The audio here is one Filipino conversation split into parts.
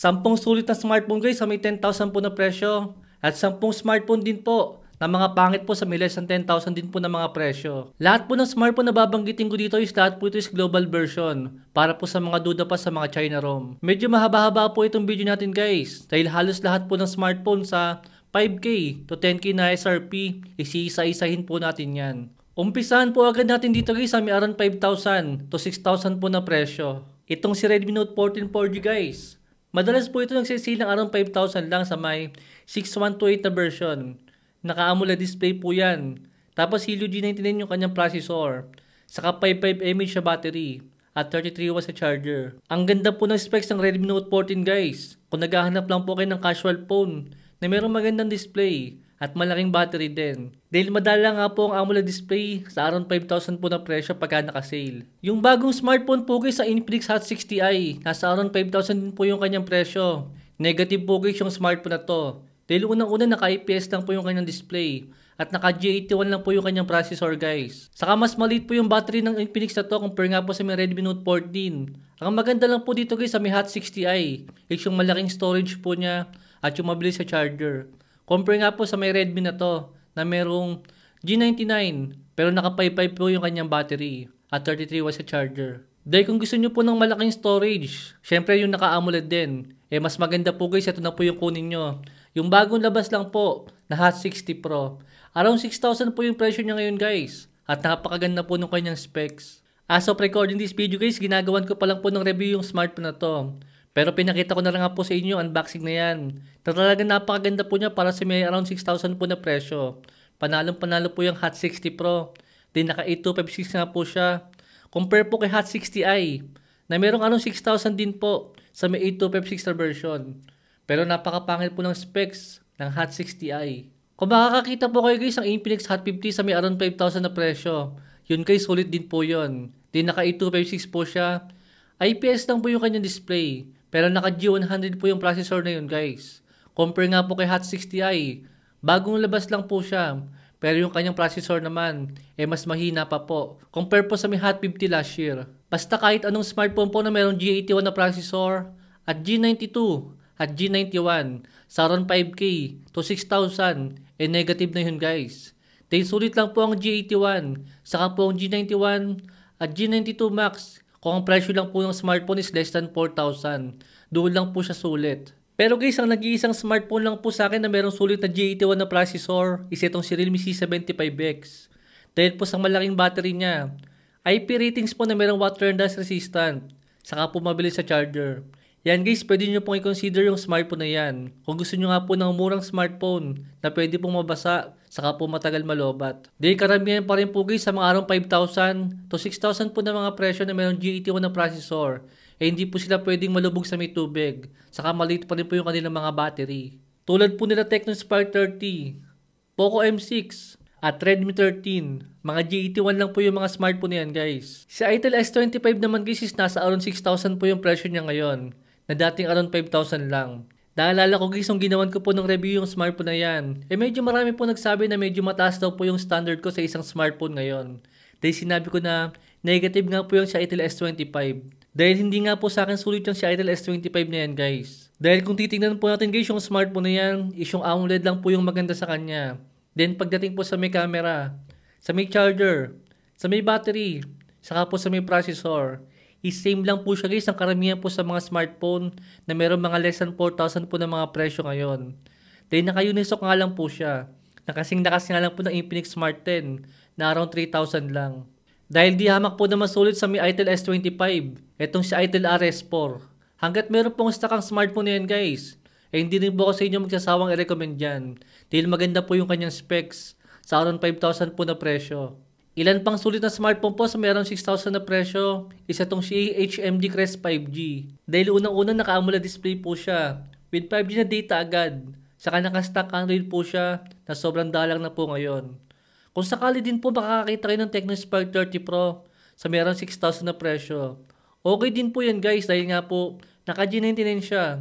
10 sulit na smartphone guys sa may 10,000 po na presyo. At 10 smartphone din po na mga pangit po sa may less than 10,000 din po na mga presyo. Lahat po ng smartphone na babanggitin ko dito is lahat po ito is global version. Para po sa mga duda pa sa mga China ROM. Medyo mahaba-haba po itong video natin guys. Dahil halos lahat po ng smartphone sa 5K to 10K na SRP, isa-isahin po natin yan. Umpisahan po agad natin dito guys sa may around 5,000 to 6,000 po na presyo. Itong si Redmi Note 14 4G guys. Madalas po ito nagsisale ng around 5,000 lang sa may 6128 na version. Naka-AMOLED display po yan. Tapos Helio G99 yung kanyang processor. Saka 55 mAh siya battery. At 33 watts sa charger. Ang ganda po ng specs ng Redmi Note 14 guys. Kung naghahanap lang po kayo ng casual phone na mayroong magandang display at malaking battery din. Dahil madala nga po ang AMOLED display sa around 5,000 po na presyo pagka naka-sale. Yung bagong smartphone po guys sa Infinix Hot 60i, nasa around 5,000 din po yung kanyang presyo. Negative po guys yung smartphone na to. Dahil unang-una naka-IPS lang po yung kanyang display at naka-G81 lang po yung kanyang processor guys. Saka mas maliit po yung battery ng Infinix na to compare nga po sa may Redmi Note 14. Ang maganda lang po dito guys sa may Hot 60i is yung malaking storage po niya at yung mabilis sa charger. Compare nga po sa may Redmi na to na merong G99 pero naka-55 po yung kanyang battery at 33 watts sa charger. Dahil kung gusto nyo po ng malaking storage, syempre yung naka-AMOLED din. Mas maganda po guys, ito na po yung kunin nyo. Yung bagong labas lang po na Hot 60 Pro. Around 6,000 po yung presyo niya ngayon guys. At napakaganda po ng kanyang specs. As of recording this video guys, ginagawan ko pa lang po ng review yung smartphone na to. Pero pinakita ko na lang nga po sa inyo yung unboxing na yan. Talagang napakaganda po niya para sa may around 6,000 po na presyo. Panalong-panalo po yung Hot 60 Pro. Then naka 8256 nga po siya. Compare po kay Hot 60i na merong around 6,000 din po sa may 8256 na version. Pero napakapangit po ng specs ng Hot 60i. Kung makakakita po kayo guys ng Infinix Hot 50 sa may around 5,000 na presyo, yun guys sulit din po yun. Then naka 8256 po siya. IPS lang po yung kanyang display. Pero naka G100 po yung processor na yun guys. Compare nga po kay Hot 60i. Bagong labas lang po siya. Pero yung kanyang processor naman, mas mahina pa po. Compare po sa may Hot 50 last year. Basta kahit anong smartphone po na mayroong G81 na processor, at G92, at G91, sa around 5K to 6,000, negative na yun guys. Dahil sulit lang po ang G81, saka po ang G91, at G92 Max, kung ang presyo lang po ng smartphone is less than 4,000, doon lang po siya sulit. Pero guys, ang nag-iisang smartphone lang po sa akin na merong sulit na G81 na processor is itong si Realme C75X. Dahil po sa malaking battery niya, IP ratings po na merong water and dust resistant, saka po mabilis sa charger. Yan guys, pwede nyo pong i-consider yung smartphone na yan. Kung gusto nyo nga po ng murang smartphone na pwede pong mabasa, saka po matagal malobat. Dahil karamihan pa rin po guys sa mga around 5,000 to 6,000 po na mga presyo na mayroong G81 na processor. Hindi po sila pwedeng malubog sa may tubig. Saka maliit pa rin po yung kanilang mga battery. Tulad po nila Tecno Spark 30, Poco M6, at Redmi 13. Mga G81 lang po yung mga smartphone na yan guys. Si Itel S25 naman guys is nasa around 6,000 po yung presyo niya ngayon. Na dating around 5,000 lang. Naalala ko guys, yung ginawan ko po ng review yung smartphone na yan. Medyo marami po nagsabi na medyo mataas daw po yung standard ko sa isang smartphone ngayon. Dahil sinabi ko na negative nga po yung sa Itel S25. Dahil hindi nga po sa akin sulit yung si Itel S25 na yan guys. Dahil kung titingnan po natin guys yung smartphone na yan, is yung AMOLED lang po yung maganda sa kanya. Then pagdating po sa may camera, sa may charger, sa may battery, saka po sa may processor, is same lang po siya guys ang karamihan po sa mga smartphone na meron mga less than 4,000 po na mga presyo ngayon. Dahil naka-Unisoc nga lang po siya. Nakasing nga lang po ng Infinix Smart 10 na around 3,000 lang. Dahil di hamak po naman sulit sa may Itel S25, etong si Itel RS4. Hanggat meron pong stock ang smartphone na yan guys, hindi rin po ako sa inyo magsasawang i-recommend yan. Dahil maganda po yung kanyang specs sa around 5,000 po na presyo. Ilan pang sulit na smartphone po sa may around 6,000 na presyo, isa tong si HMD Crest 5G. Dahil unang-unang naka-AMOLED display po siya, with 5G na data agad. Saka naka-stock Android po siya na sobrang dalang na po ngayon. Kung sakali din po makakakita kayo ng Tecno Spark 30 Pro sa may around 6,000 na presyo, okay din po yan guys dahil nga po naka G99 siya.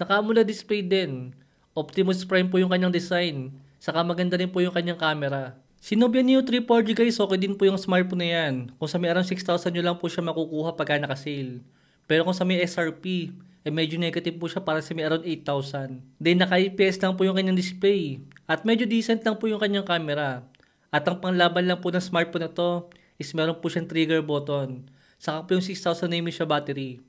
Naka-AMOLED display din. Optimus Prime po yung kanyang design. Saka maganda rin po yung kanyang camera. Si Nubia Neo 3 4G guys, okay din po yung smartphone na yan. Kung sa may around 6,000 nyo lang po siya makukuha pagka naka-sale. Pero kung sa may SRP, medyo negative po siya para sa may around 8,000. Then naka-IPS lang po yung kanyang display at medyo decent lang po yung kanyang camera. At ang panglaban lang po ng smartphone na to is meron po siyang trigger button. Saka po yung 6,000 mAh battery.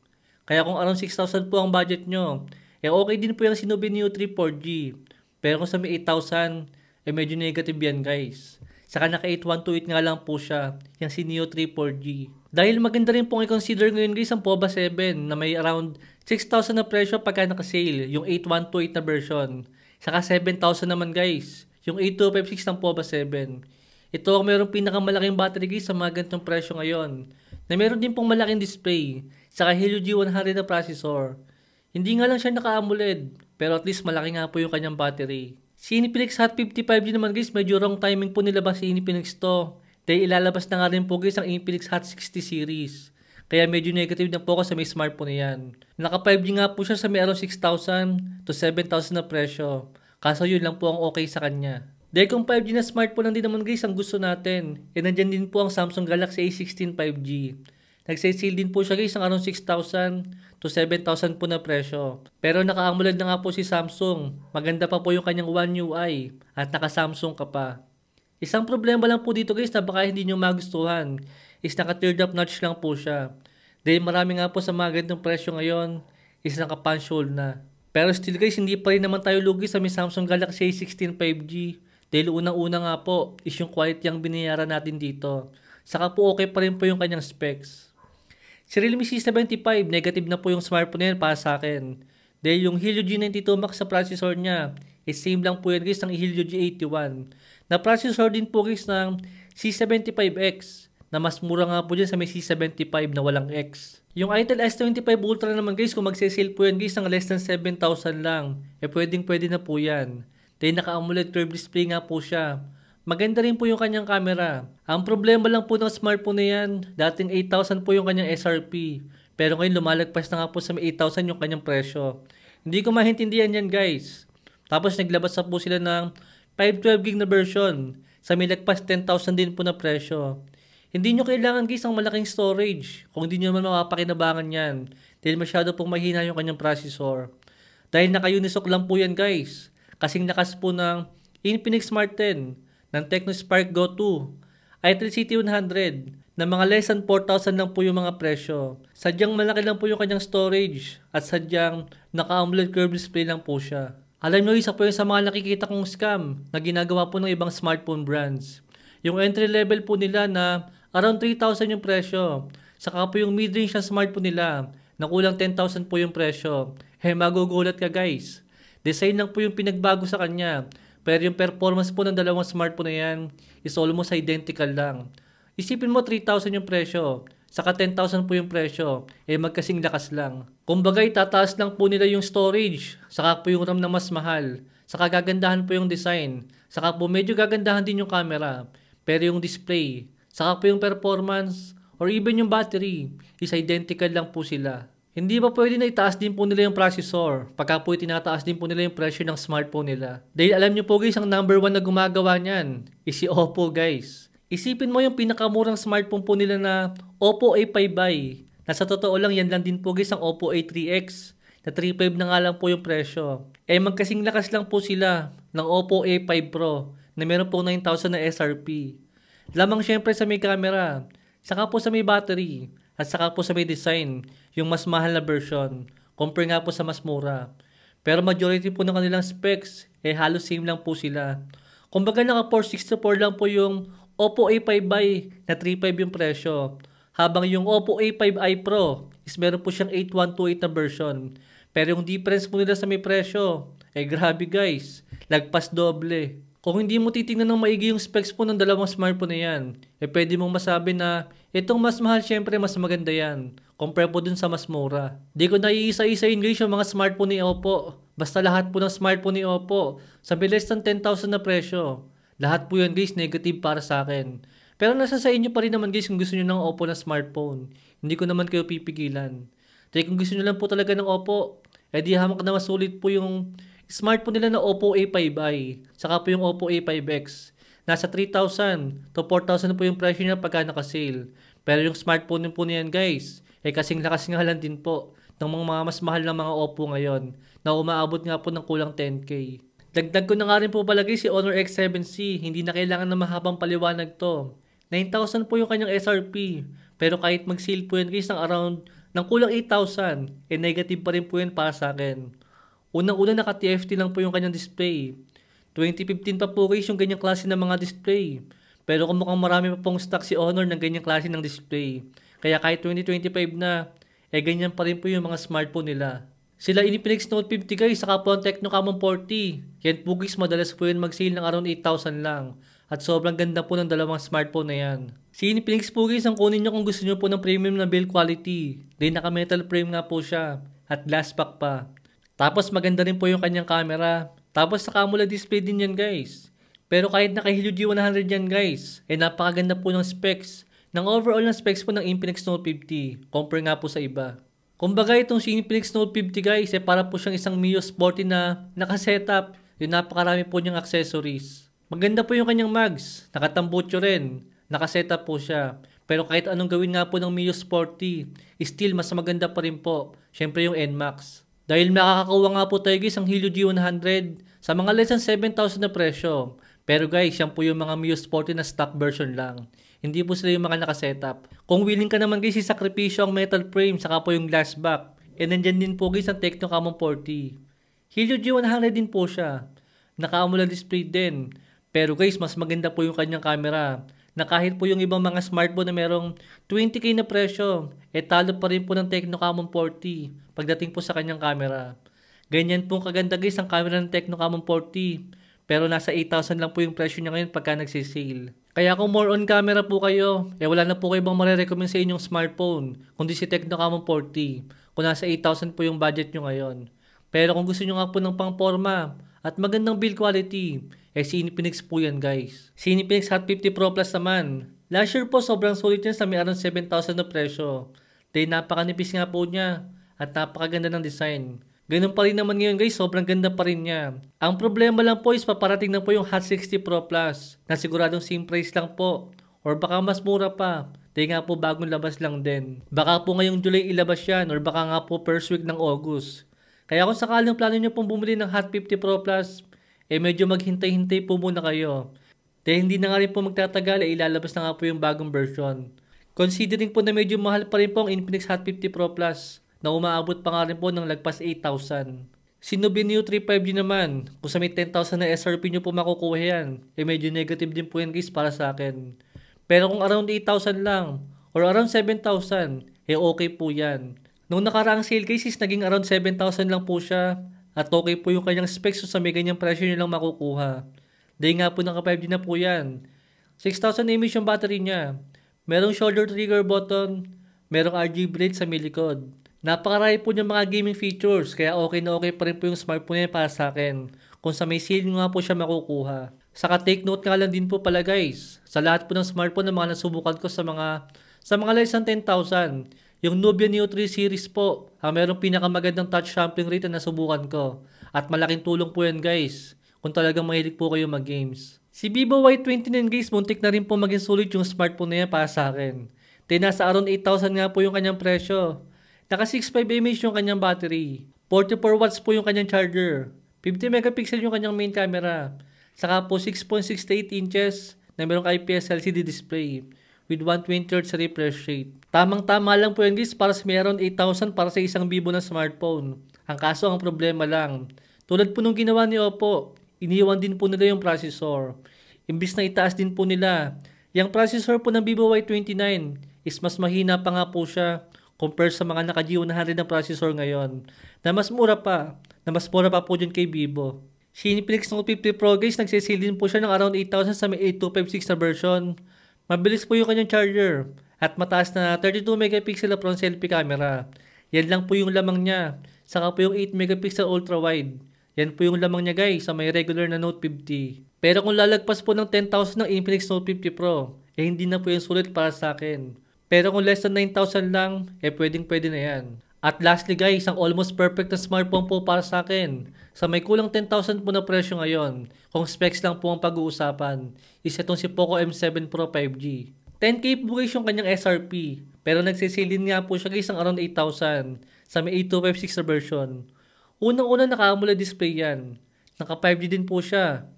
Kaya kung around 6,000 po ang budget nyo, okay din po yung Shinobi Neo 3 4G. Pero kung sa may 8,000, medyo negative yan guys. Saka naka 8128 nga lang po siya, yung si Neo 3 4G. Dahil maganda rin pong i-consider ngayon guys ang POBA 7 na may around 6,000 na presyo pagka naka-sale, yung 8128 na version. Saka 7,000 naman guys, yung 8256 ng POBA 7. Ito ang mayroong pinakamalaking battery guys sa mga ganitong presyo ngayon. Na meron din pong malaking display, saka Helio G100 na processor. Hindi nga lang siya naka-AMOLED, pero at least malaki nga po yung kanyang battery. Si Infinix Hot 55G naman guys, medyo wrong timing po nilabas si Infinix to. Dahil ilalabas na nga rin po guys ang Infinix Hot 60 series. Kaya medyo negative na po ako sa may smartphone na yan. Naka 5G nga po siya sa may around 6,000 to 7,000 na presyo. Kaso yun lang po ang okay sa kanya. Dahil kung 5G na smartphone lang din naman guys ang gusto natin, nandyan din po ang Samsung Galaxy A16 5G. Nagsasale din po siya guys ng around 6,000 to 7,000 po na presyo. Pero naka-AMOLED na nga po si Samsung. Maganda pa po yung kanyang One UI at naka-Samsung ka pa. Isang problema lang po dito guys na baka hindi nyo magustuhan is naka-teared up notch lang po siya. Dahil marami nga po sa mga ganitong presyo ngayon is naka-punch hole na. Pero still guys, hindi pa rin naman tayo lugi sa may Samsung Galaxy A16 5G. Dahil unang-una nga po is yung quality ang binayaran natin dito. Saka po okay pa rin po yung kanyang specs. Si Realme C75, negative na po yung smartphone na yan para sa akin. Dahil yung Helio G92 Max sa processor niya, is same lang po yan guys ng Helio G81. Na processor din po guys ng C75X, na mas mura nga po dyan sa may C75 na walang X. Yung Itel S25 Ultra naman guys, kung magsisale po yan guys ng less than 7,000 lang, pwede na po yan. Dahil naka-AMOLED curved display nga po siya. Maganda rin po yung kanyang camera. Ang problema lang po ng smartphone na yan, dating 8,000 po yung kanyang SRP. Pero ngayon lumalagpas na nga po sa 8,000 yung kanyang presyo. Hindi ko maintindihan yan guys. Tapos naglabas na po sila ng 512GB na version. Sa may lagpas 10,000 din po na presyo. Hindi nyo kailangan guys ang malaking storage. Kung hindi nyo naman mapapakinabangan yan. Dahil masyado pong mahina yung kanyang processor. Dahil naka-Unisoc lang po yan guys. Kasing lakas po ng Infinix Smart 10, ng Tecno Spark Go 2, i3 CT100, na mga less than 4,000 lang po yung mga presyo. Sadyang malaki lang po yung kanyang storage at sadyang naka-AMOLED curved display lang po siya. Alam nyo, isa po yung sa mga nakikita kong scam na ginagawa po ng ibang smartphone brands. Yung entry level po nila na around 3,000 yung presyo. Saka po yung mid-range na smartphone nila na kulang 10,000 po yung presyo. Magugulat ka guys. Design lang po yung pinagbago sa kanya. Pero yung performance po ng dalawang smartphone na yan is almost identical lang. Isipin mo 3,000 yung presyo. Saka 10,000 po yung presyo. Magkasing lakas lang. Kumbaga tataas lang po nila yung storage. Saka po yung RAM na mas mahal. Saka gagandahan po yung design. Saka po medyo gagandahan din yung camera. Pero yung display, saka po yung performance, or even yung battery, is identical lang po sila. Hindi ba pwede na itaas din po nila yung processor pagka po itinataas din po nila yung presyo ng smartphone nila? Dahil alam nyo po guys, ang number 1 na gumagawa niyan is si Oppo guys. Isipin mo yung pinakamurang smartphone po nila na Oppo A5i. Na sa totoo lang yan lang din po guys ang Oppo A3X na 3.5 na nga lang po yung presyo. Magkasing lakas lang po sila ng Oppo A5 Pro na meron po 9,000 na SRP. Lamang syempre sa may camera, saka po sa may battery, at saka po sa may design, yung mas mahal na version, compare nga po sa mas mura. Pero majority po ng kanilang specs, halos same lang po sila. Kumbaga naka 464 lang po yung Oppo A5i na 3.5 yung presyo. Habang yung Oppo A5i Pro is meron po siyang 8128 na version. Pero yung difference po nila sa may presyo, grabe guys, lagpas doble. Kung hindi mo titingnan ng maigi yung specs po ng dalawang smartphone na yan, pwede mong masabi na itong mas mahal syempre mas maganda yan. Compare po dun sa mas mura. Di ko naiisa-isain guys yung mga smartphone ni Oppo. Basta lahat po ng smartphone ni Oppo sa less than 10,000 na presyo. Lahat po yan guys negative para sa akin. Pero nasa sa inyo pa rin naman guys kung gusto nyo ng Oppo na smartphone. Hindi ko naman kayo pipigilan. Dahil kung gusto nyo lang po talaga ng Oppo, di hamak na masulit po yung smartphone nila na Oppo A5i, saka po yung Oppo A5X. Nasa 3,000 to 4,000 po yung presyo niya pagka naka-sale. Pero yung smartphone po niyan guys, kasing lakas nga lang din po ng mga mas mahal na mga Oppo ngayon na umaabot nga po ng kulang 10K. Dagdag ko na nga rin po palagi si Honor X7C, hindi na kailangan na mahabang paliwanag to. 9,000 po yung kanyang SRP, pero kahit mag-sale po yan guys ng around ng kulang 8,000, negative pa rin po yan para sa akin. Unang-una naka-TFT lang po yung kanyang display. 2015 pa po guys yung ganyang klase ng mga display. Pero kung mukhang marami pa pong stock si Honor ng ganyang klase ng display. Kaya kahit 2025 na, ganyan pa rin po yung mga smartphone nila. Sila Infinix Note 50 guys, saka po ang Tecno Camon 40. Yan po guys, madalas po yun mag-sale ng around 8,000 lang. At sobrang ganda po ng dalawang smartphone na yan. Si Infinix po guys, ang kunin nyo kung gusto nyo po ng premium na build quality. Then naka-metal frame nga po siya. At glass back pa. Tapos maganda rin po yung kanyang camera. Tapos naka AMOLED display din yan guys. Pero kahit naka-Helio G100 yan guys, napakaganda po ng specs. Ng overall na specs po ng Infinix Note 50. Compare nga po sa iba. Kumbaga itong si Infinix Note 50 guys, para po siyang isang Mio Sporty na naka-setup. Yung napakarami po niyang accessories. Maganda po yung kanyang mags. Nakatambutso rin. Naka-setup po siya. Pero kahit anong gawin nga po ng Mio Sporty, still mas maganda pa rin po. Syempre yung NMAX. Dahil makakakuha nga po tayo guys ang Helio G100 sa mga less than 7,000 na presyo. Pero guys, yan po yung mga Mio Sporty na stock version lang. Hindi po sila yung mga nakasetup. Kung willing ka naman guys, isakripisyo ang metal frame saka po yung glass back. Nandyan din po guys ang Tecno Camon 40. Helio G100 din po siya. Naka-AMOLED display din. Pero guys, mas maganda po yung kanyang camera. Na kahit po yung ibang mga smartphone na merong 20K na presyo, talo pa rin po ng Tecno Camon 40 pagdating po sa kanyang camera. Ganyan pong kaganda guys ang camera ng Tecno Camon 40. Pero nasa 8,000 lang po yung presyo niya ngayon pagka nagsisale. Kaya kung more on camera po kayo, wala na po kayo bang marirecommend sa inyong smartphone, kundi si Tecno Camon 40, kung nasa 8,000 po yung budget nyo ngayon. Pero kung gusto nyo nga po ng pang-forma at magandang build quality, si Infinix po yan guys. Si Infinix Hot 50 Pro Plus naman, last year po sobrang sulit yan sa may around 7,000 na presyo. Dahil napakanipis nga po niya at napakaganda ng design. Ganun pa rin naman ngayon guys, sobrang ganda pa rin niya. Ang problema lang po is paparating na po yung Hot 60 Pro Plus na siguradong same price lang po. Or baka mas mura pa. Dahil nga po bagong labas lang din. Baka po ngayong July ilabas yan or baka nga po first week ng August. Kaya kung sakaling plano nyo pong bumili ng Hot 50 Pro Plus, medyo maghintay-hintay po muna kayo. Dahil hindi na nga rin po magtatagal, ilalabas na nga po yung bagong version. Considering po na medyo mahal pa rin po ang Infinix Hot 50 Pro Plus, na umaabot pa nga rin po ng lagpas 8,000. Si Nubia Neo 3 5G naman, kung sa may 10,000 na SRP nyo po makukuha yan, medyo negative din po yan guys para sa akin. Pero kung around 8,000 lang, or around 7,000, okay po yan. Nung nakaraang sale guys is naging around 7,000 lang po siya, at okay po yung kanyang specs so sa may ganyang presyo nyo lang makukuha. Dahil nga po naka 5G na po yan. 6,000 mAh yung battery niya. Merong shoulder trigger button, merong RGB light sa may likod. Napakarami po ng mga gaming features kaya okay na okay pa rin po yung smartphone niya para sa akin kung sa may sale nga po siya makukuha. Saka take note nga lang din po pala guys, sa lahat po ng smartphone na mga nasubukan ko sa mga less than 10,000, yung Nubia Neo 3 series po, ang merong pinakamagandang touch sampling rate na nasubukan ko. At malaking tulong po yan guys, kung talagang mahilig po kayo mag-games. Si Vivo Y29 guys, muntik na rin po maging sulit yung smartphone na yan para sa akin. Then nasa around 8,000 nga po yung kanyang presyo. Naka 6.5 mAh yung kanyang battery. 44 watts po yung kanyang charger. 50 megapixel yung kanyang main camera. Saka po 6.68 inches na merong IPS LCD display with 120Hz refresh rate. Tamang-tama lang po yan guys para sa may around 8,000 para sa isang Vivo na smartphone. Ang kaso ang problema lang, tulad po nung ginawa ni Oppo, iniwan din po nila yung processor. Imbis na itaas din po nila, yung processor po ng Vivo Y29 is mas mahina pa nga po siya compare sa mga naka G100 na processor ngayon, na mas mura pa po dyan kay Vivo. Si Infinix Note 50 Pro guys, nagsisale din po siya ng around 8,000 sa may 8256 na version. Mabilis po yung kanyang charger, at mataas na 32 megapixel na front selfie camera. Yan lang po yung lamang niya, saka po yung 8 megapixel ultra wide. Yan po yung lamang niya guys sa may regular na Note 50. Pero kung lalagpas po ng 10,000 ng Infinix Note 50 Pro, hindi na po yung sulit para sa akin. Pero kung less than 9,000 lang, pwedeng-pwede na yan. At lastly guys, ang almost perfect na smartphone po para sa akin, sa may kulang 10,000 po na presyo ngayon, kung specs lang po ang pag-uusapan, is itong si Poco M7 Pro 5G. 10K po guys yung kanyang SRP, pero nagsisale din nga po siya guys ng around 8,000, sa may 8256 na version. Unang-una naka-AMOLED display yan. Naka 5G din po siya.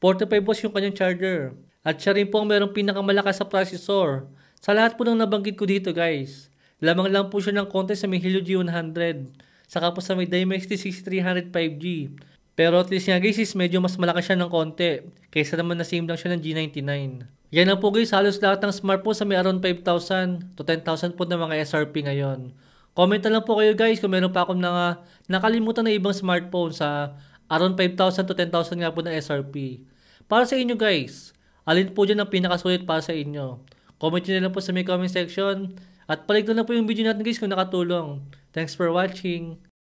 45 watts yung kanyang charger. At siya rin po ang merong pinakamalakas sa processor. Sa lahat po ng nabanggit ko dito guys. Lamang lang po siya ng konti sa may Helio G100. Saka po sa may Dimensity 6300 5G. Pero at least nga guys is medyo mas malakas siya ng konti. Kaysa naman na same lang siya ng G99. Yan na po guys, halos lahat ng smartphone sa may around 5,000 to 10,000 po ng mga SRP ngayon. Comment na lang po kayo guys kung meron pa akong nakalimutan na ibang smartphone sa around 5,000 to 10,000 nga po na SRP. Para sa inyo guys, alin po dyan ang pinakasulit para sa inyo? Comment nyo na lang po sa may comment section. At palig na po yung video natin guys kung nakatulong. Thanks for watching.